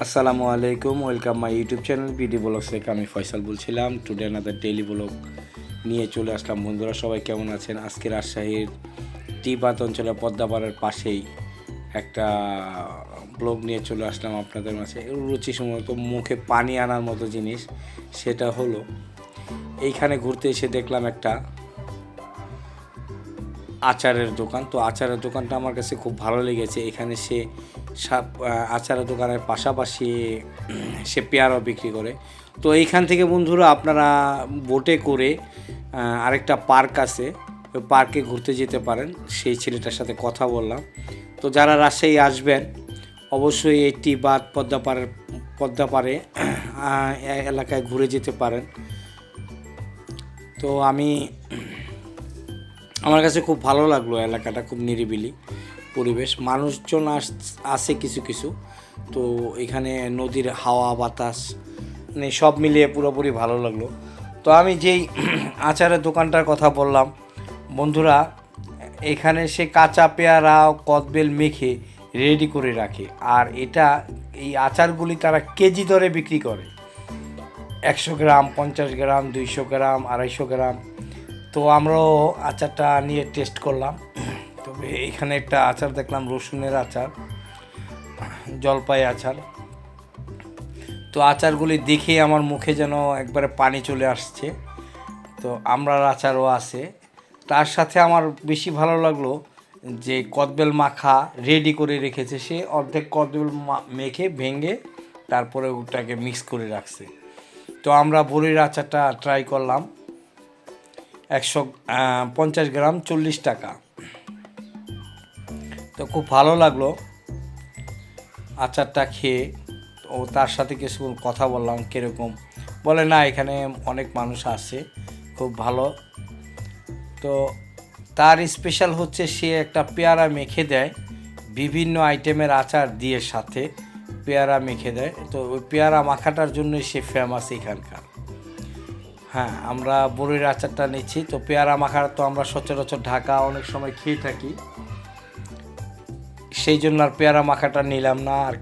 আসসালামু আলাইকুম, welcome my YouTube channel BD blogs থেকে আমি ফয়সাল বলছিলাম। টুডে আনাদার ডেইলি ব্লগ নিয়ে চলে আসলাম। বন্ধুরা সবাই কেমন আছেন? আজকে রাজশাহীর টিবাত অঞ্চলের পদ্মাপাড়ার পাশেই একটা ব্লগ নিয়ে চলে আসলাম আপনাদের মাঝে। রুচিসম্মত মুখে পানি আনার মতো জিনিস, সেটা হলো এইখানে ঘুরতে এসে দেখলাম একটা আচারের দোকান। তো আচারের দোকানটা আমার কাছে খুব ভালো লেগেছে। এখানে সে আচারের দোকানের পাশাপাশি সে পেয়ারাও বিক্রি করে। তো এইখান থেকে বন্ধুরা আপনারা বোটে করে আরেকটা পার্ক আছে, ওই পার্কে ঘুরতে যেতে পারেন। সেই ছেলেটার সাথে কথা বললাম। তো যারা রাজশাহী আসবেন অবশ্যই এই টিবাত পদ্মাপাড়ে এলাকায় ঘুরে যেতে পারেন। তো আমার কাছে খুব ভালো লাগলো, এলাকাটা খুব নিরিবিলি পরিবেশ, মানুষজন আসে কিছু কিছু। তো এখানে নদীর হাওয়া বাতাস মানে সব মিলিয়ে পুরোপুরি ভালো লাগলো। তো আমি যেই আচারের দোকানটার কথা বললাম বন্ধুরা, এখানে সে কাঁচা পেয়ারা কদবেল মেখে রেডি করে রাখে। আর এই আচারগুলি তারা কেজি দরে বিক্রি করে, 100 গ্রাম, 50 গ্রাম, 200 গ্রাম, 250 গ্রাম। তো আমরাও আচারটা নিয়ে টেস্ট করলাম। তবে এখানে একটা আচার দেখলাম, রসুনের আচার, জলপাই আচার। তো আচারগুলি দেখে আমার মুখে যেন একবারে পানি চলে আসছে। তো আমড়ার আচারও আছে। তার সাথে আমার বেশি ভালো লাগলো যে কদবেল মাখা রেডি করে রেখেছে সে, অর্ধেক কদবেল মেখে ভেঙে তারপরে ওটাকে মিক্স করে রাখছে। তো আমরা বড়ির আচারটা ট্রাই করলাম, 150 গ্রাম 40 টাকা। তো খুব ভালো লাগলো আচারটা খেয়ে। ও তার সাথে কিছু কথা বললাম, কীরকম, বলে না এখানে অনেক মানুষ আসে, খুব ভালো। তো তার স্পেশাল হচ্ছে সে একটা পেয়ারা মেখে দেয়, বিভিন্ন আইটেমের আচার দিয়ে সাথে পেয়ারা মেখে দেয়। তো ওই পেয়ারা মাখাটার জন্যই সে ফেমাস এখানকার। হ্যাঁ, আমরা বড়ির আচারটা নিচ্ছি। তো পেয়ারা মাখার তো আমরা সচরাচর ঢাকা অনেক সময় খেয়ে থাকি, সেই জন্য আর পেয়ারা মাখাটা নিলাম না। আর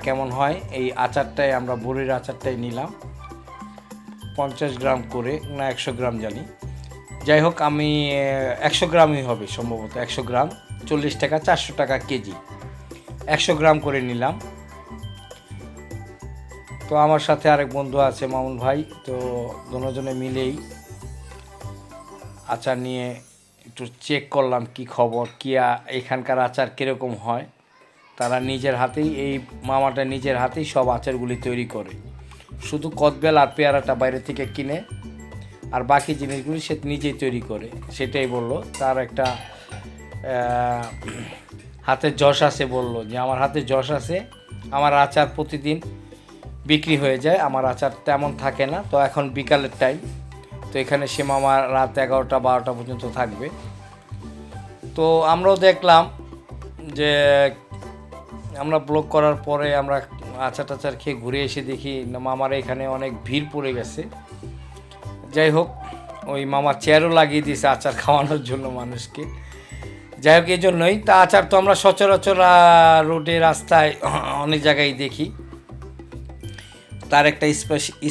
কেমন হয় এই আচারটাই, আমরা বড়ির আচারটাই নিলাম 50 গ্রাম করে, না 100 গ্রাম জানি। যাই হোক, আমি 100 গ্রামই হবে সম্ভবত, 100 গ্রাম 40 টাকা, 400 টাকা কেজি, 100 গ্রাম করে নিলাম। তো আমার সাথে আরেক বন্ধু আছে মামুন ভাই। তো দুজনে মিলেই আচার নিয়ে একটু চেক করলাম কি খবর, এখানকার আচার কীরকম হয়। তারা নিজের হাতেই, এই মামাটা নিজের হাতেই সব আচারগুলি তৈরি করে, শুধু কদবেল আর পেয়ারাটা বাইরে থেকে কিনে, আর বাকি জিনিসগুলি সে নিজেই তৈরি করে। সেটাই বললো, তার একটা হাতে যশ আছে, বললো যে আমার হাতে যশ আছে, আমার আচার প্রতিদিন বিক্রি হয়ে যায়, আমার আচার তেমন থাকে না। তো এখন বিকালের টাইম, তো এখানে সে মামা রাত 11টা 12টা পর্যন্ত থাকবে। তো আমরাও দেখলাম যে আমরা ব্লগ করার পরে আমরা আচার টাচার খেয়ে ঘুরে এসে দেখি মামার এখানে অনেক ভিড় পড়ে গেছে। যাই হোক, ওই মামা চেয়ারও লাগিয়ে দিয়েছে আচার খাওয়ানোর জন্য মানুষকে। যাই হোক, এই জন্যই তা আচার তো আমরা সচরাচর রোডে রাস্তায় অনেক জায়গায় দেখি, তার একটা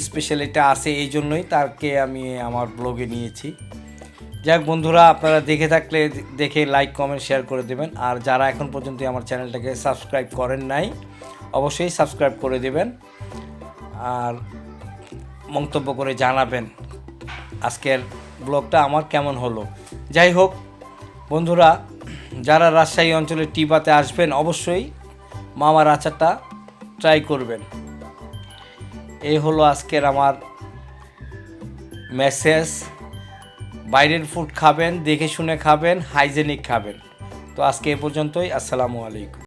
স্পেশালিটি আছে, এই জন্যই তাকে আমি আমার ব্লগে নিয়েছি। যাই হোক বন্ধুরা, আপনারা দেখে থাকলে দেখে লাইক কমেন্ট শেয়ার করে দেবেন। আর যারা এখন পর্যন্ত আমার চ্যানেলটাকে সাবস্ক্রাইব করেন নাই অবশ্যই সাবস্ক্রাইব করে দেবেন, আর মন্তব্য করে জানাবেন আজকের ব্লগটা আমার কেমন হলো। যাই হোক বন্ধুরা, যারা রাজশাহী অঞ্চলের টিবাতে আসবেন অবশ্যই মামার আচারটা ট্রাই করবেন। এই হলো আজকের আমার মেসেজ। বাইরের ফুড খাবেন, দেখে শুনে খাবেন, হাইজেনিক খাবেন। তো আজকে এ পর্যন্তই। আসসালামু আলাইকুম।